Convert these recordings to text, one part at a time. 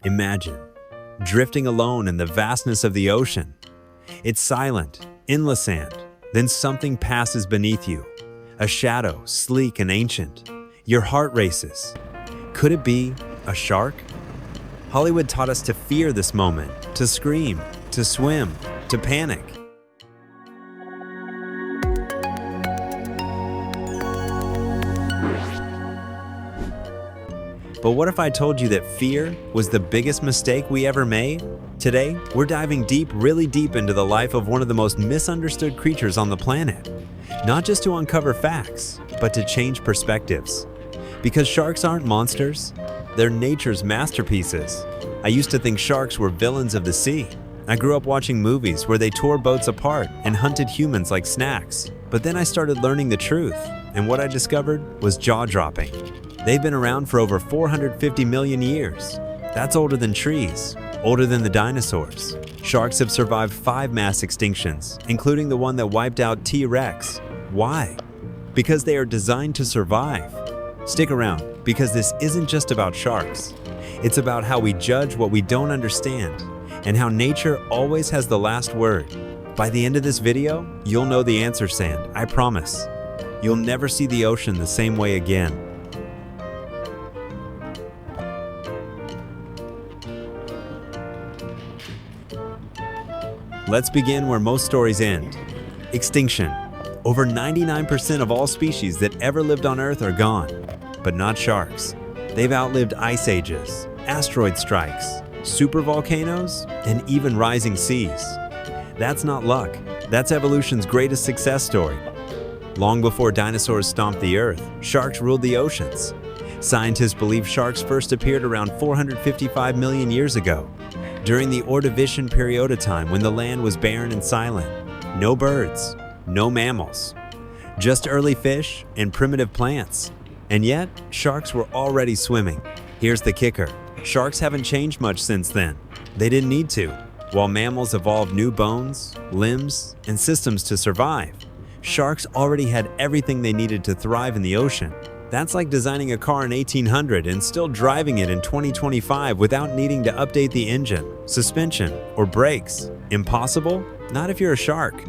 Imagine drifting alone in the vastness of the ocean. It's silent, endless sand. Then something passes beneath you. A shadow, sleek and ancient. Your heart races. Could it be a shark? Hollywood taught us to fear this moment, to scream, to swim, to panic. But what if I told you that fear was the biggest mistake we ever made? Today, we're diving really deep into the life of one of the most misunderstood creatures on the planet. Not just to uncover facts, but to change perspectives. Because sharks aren't monsters, they're nature's masterpieces. I used to think sharks were villains of the sea. I grew up watching movies where they tore boats apart and hunted humans like snacks. But then I started learning the truth, and what I discovered was jaw-dropping. They've been around for over 450 million years. That's older than trees, older than the dinosaurs. Sharks have survived 5 mass extinctions, including the one that wiped out T-Rex. Why? Because they are designed to survive. Stick around, because this isn't just about sharks. It's about how we judge what we don't understand, and how nature always has the last word. By the end of this video, you'll know the answer, Sand, I promise. You'll never see the ocean the same way again. Let's begin where most stories end. Extinction. Over 99% of all species that ever lived on Earth are gone. But not sharks. They've outlived ice ages, asteroid strikes, supervolcanoes, and even rising seas. That's not luck. That's evolution's greatest success story. Long before dinosaurs stomped the Earth, sharks ruled the oceans. Scientists believe sharks first appeared around 455 million years ago, during the Ordovician period of time when the land was barren and silent. No birds, no mammals, just early fish and primitive plants. And yet, sharks were already swimming. Here's the kicker. Sharks haven't changed much since then. They didn't need to. While mammals evolved new bones, limbs, and systems to survive, sharks already had everything they needed to thrive in the ocean. That's like designing a car in 1800 and still driving it in 2025 without needing to update the engine, suspension, or brakes. Impossible? Not if you're a shark.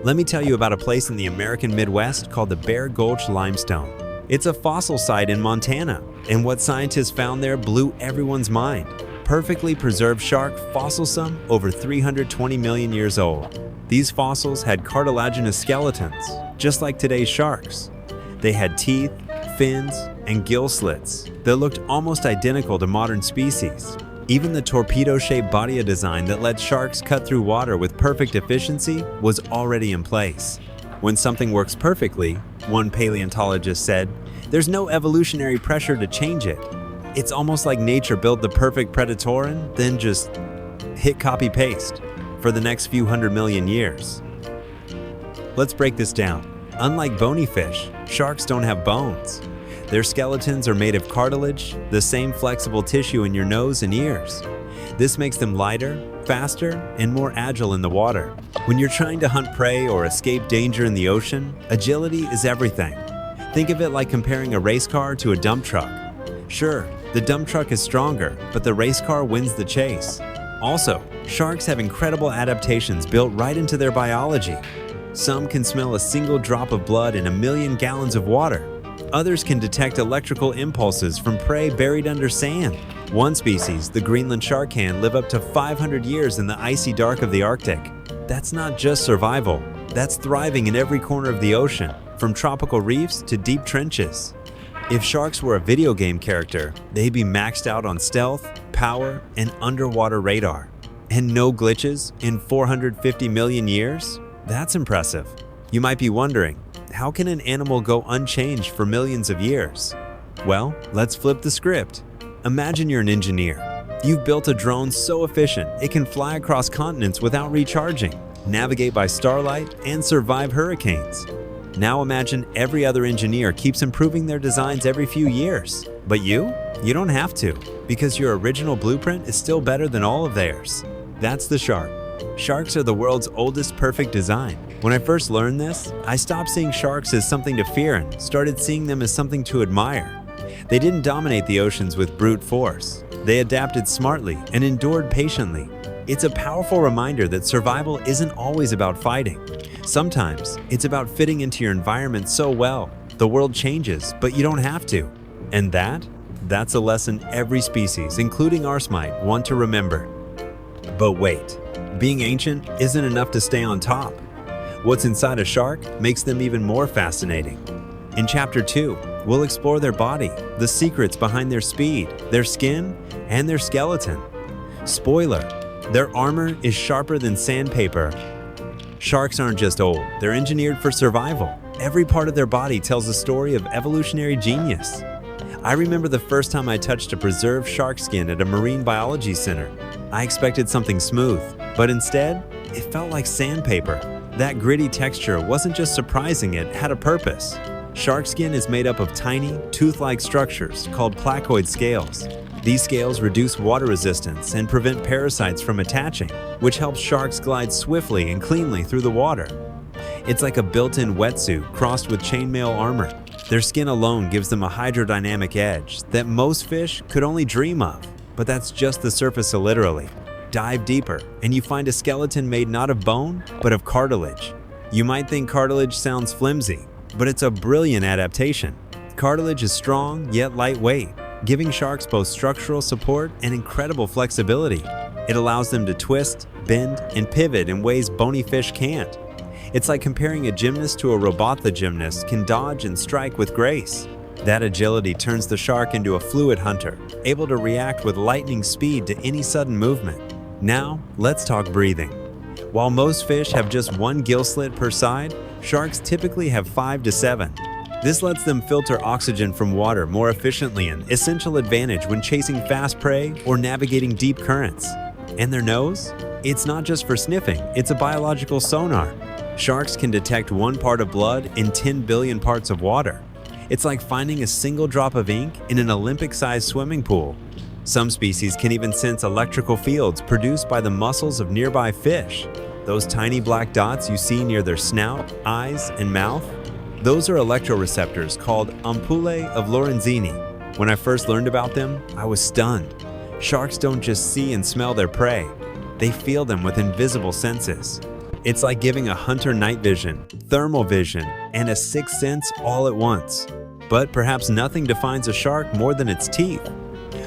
Let me tell you about a place in the American Midwest called the Bear Gulch Limestone. It's a fossil site in Montana, and what scientists found there blew everyone's mind. Perfectly preserved shark fossil some over 320 million years old. These fossils had cartilaginous skeletons, just like today's sharks. They had teeth, fins, and gill slits that looked almost identical to modern species. Even the torpedo-shaped body design that lets sharks cut through water with perfect efficiency was already in place. When something works perfectly, one paleontologist said, there's no evolutionary pressure to change it. It's almost like nature built the perfect predator and then just hit copy-paste for the next few 100 million years. Let's break this down. Unlike bony fish, sharks don't have bones. Their skeletons are made of cartilage, the same flexible tissue in your nose and ears. This makes them lighter, faster, and more agile in the water. When you're trying to hunt prey or escape danger in the ocean, agility is everything. Think of it like comparing a race car to a dump truck. Sure, the dump truck is stronger, but the race car wins the chase. Also, sharks have incredible adaptations built right into their biology. Some can smell a single drop of blood in 1 million gallons of water. Others can detect electrical impulses from prey buried under sand. One species, the Greenland shark, can live up to 500 years in the icy dark of the Arctic. That's not just survival, that's thriving in every corner of the ocean, from tropical reefs to deep trenches. If sharks were a video game character, they'd be maxed out on stealth, power, and underwater radar. And no glitches in 450 million years? That's impressive. You might be wondering, how can an animal go unchanged for millions of years? Well, let's flip the script. Imagine you're an engineer. You've built a drone so efficient it can fly across continents without recharging, navigate by starlight, and survive hurricanes. Now imagine every other engineer keeps improving their designs every few years. But you don't have to, because your original blueprint is still better than all of theirs. That's the shark. Sharks are the world's oldest perfect design. When I first learned this, I stopped seeing sharks as something to fear and started seeing them as something to admire. They didn't dominate the oceans with brute force. They adapted smartly and endured patiently. It's a powerful reminder that survival isn't always about fighting. Sometimes it's about fitting into your environment so well. The world changes, but you don't have to. And that's a lesson every species, including ours, might want to remember. But wait, being ancient isn't enough to stay on top. What's inside a shark makes them even more fascinating. In Chapter 2, we'll explore their body, the secrets behind their speed, their skin, and their skeleton. Spoiler, their armor is sharper than sandpaper. Sharks aren't just old, they're engineered for survival. Every part of their body tells a story of evolutionary genius. I remember the first time I touched a preserved shark skin at a marine biology center. I expected something smooth, but instead, it felt like sandpaper. That gritty texture wasn't just surprising, it had a purpose. Shark skin is made up of tiny, tooth-like structures called placoid scales. These scales reduce water resistance and prevent parasites from attaching, which helps sharks glide swiftly and cleanly through the water. It's like a built-in wetsuit crossed with chainmail armor. Their skin alone gives them a hydrodynamic edge that most fish could only dream of. But that's just the surface, literally. Dive deeper, and you find a skeleton made not of bone, but of cartilage. You might think cartilage sounds flimsy, but it's a brilliant adaptation. Cartilage is strong yet lightweight, giving sharks both structural support and incredible flexibility. It allows them to twist, bend, and pivot in ways bony fish can't. It's like comparing a gymnast to a robot. The gymnast can dodge and strike with grace. That agility turns the shark into a fluid hunter, able to react with lightning speed to any sudden movement. Now, let's talk breathing. While most fish have just one gill slit per side, sharks typically have 5 to 7. This lets them filter oxygen from water more efficiently, an essential advantage when chasing fast prey or navigating deep currents. And their nose? It's not just for sniffing, it's a biological sonar. Sharks can detect one part of blood in 10 billion parts of water. It's like finding a single drop of ink in an Olympic-sized swimming pool. Some species can even sense electrical fields produced by the muscles of nearby fish. Those tiny black dots you see near their snout, eyes, and mouth? Those are electroreceptors called ampullae of Lorenzini. When I first learned about them, I was stunned. Sharks don't just see and smell their prey, they feel them with invisible senses. It's like giving a hunter night vision, thermal vision, and a sixth sense all at once. But perhaps nothing defines a shark more than its teeth.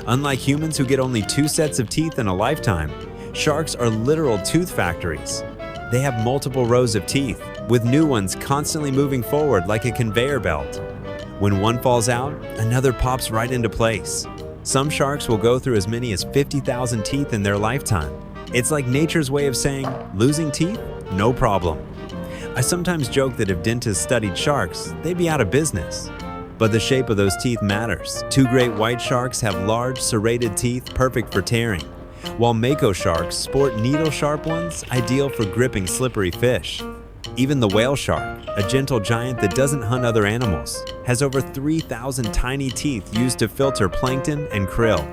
Unlike humans who get only 2 sets of teeth in a lifetime, sharks are literal tooth factories. They have multiple rows of teeth, with new ones constantly moving forward like a conveyor belt. When one falls out, another pops right into place. Some sharks will go through as many as 50,000 teeth in their lifetime. It's like nature's way of saying, losing teeth? No problem. I sometimes joke that if dentists studied sharks, they'd be out of business. But the shape of those teeth matters. 2 great white sharks have large, serrated teeth perfect for tearing, while mako sharks sport needle-sharp ones ideal for gripping slippery fish. Even the whale shark, a gentle giant that doesn't hunt other animals, has over 3,000 tiny teeth used to filter plankton and krill.